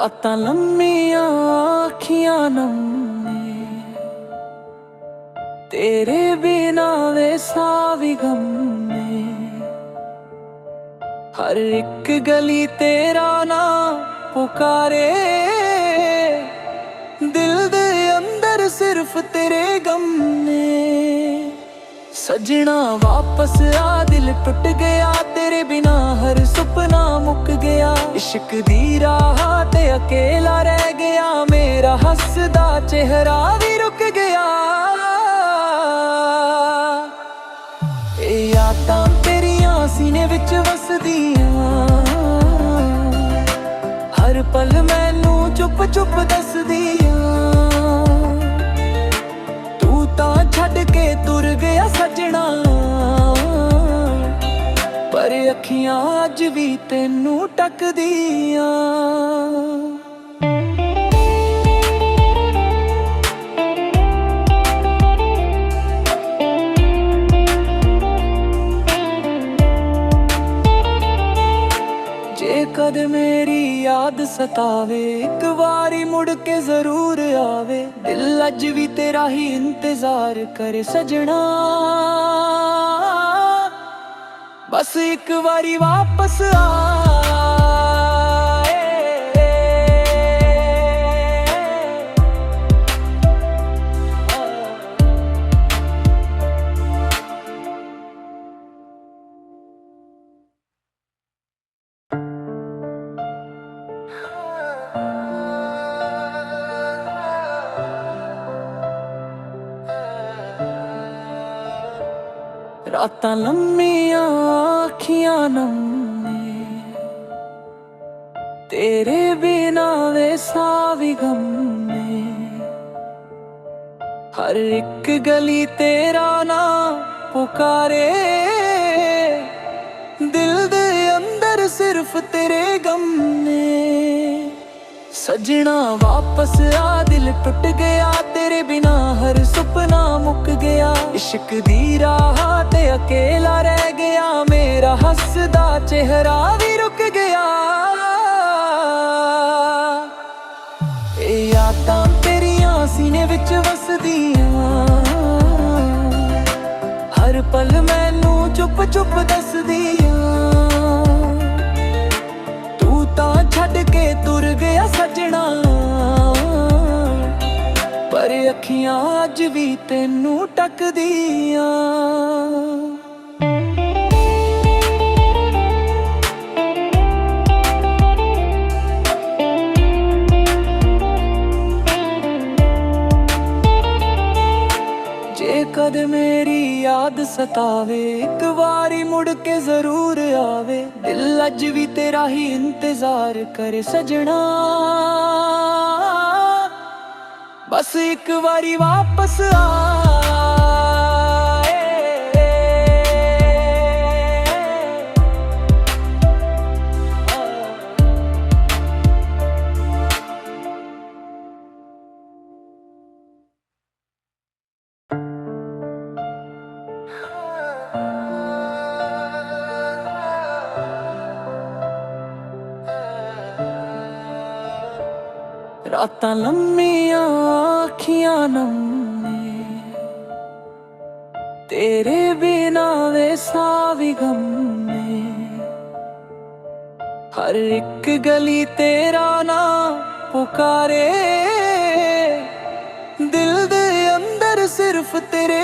रातां लम्मियां अखियां नम ने, तेरे बिना वे साह भी गम ने। हर एक गली तेरा नाम पुकारे, दिल दे अंदर सिर्फ तेरे गम ने। सजना वापस आ, दिल टुट गया तेरे बिना, हर सुपना मुक गया। इश्क दी राह ते अकेला रह गया, मेरा हसदा चेहरा भी रुक गया। ए यादां तेरियां सीने विच वसदियां, हर पल मैनू चुप चुप दसदियां। तू तां छड्ड के तुर गया सजना, पर अखियां अज भी तेनू टकदियां। कद मेरी याद सतावे, एक बारी मुड़ के जरूर आवे। दिल अज भी तेरा ही इंतजार करे सजना, बस एक बारी वापस आ। रातां लम्मियां अखियां नम ने, तेरे बिना वे साह भी गम ने। हर एक गली तेरा नाम पुकारे, दिल दे अंदर सिर्फ तेरे गम ने। सजना वापस आ, दिल टुट गया तेरे बिना, हर सुपना मुक गया। इश्क दी राह ते अकेला रह गया, मेरा हसदा चेहरा भी रुक गया। ए यादां तेरियां सीने विच वसदियां, हर पल मैनू चुप चुप दसदियां। तू तां छड्ड के तुर गया सजना, पर अखियां अज भी तेनू टकदियां। कद मेरी याद सतावे, एक बारी मुड़ के जरूर आवे। दिल अज भी तेरा ही इंतजार करे सजना, बस एक बारी वापस आ। रातां लम्मियां अखियां नम ने, तेरे बिना वे साह भी गम ने। हर एक गली तेरा नाम पुकारे, दिल दे अंदर सिर्फ तेरे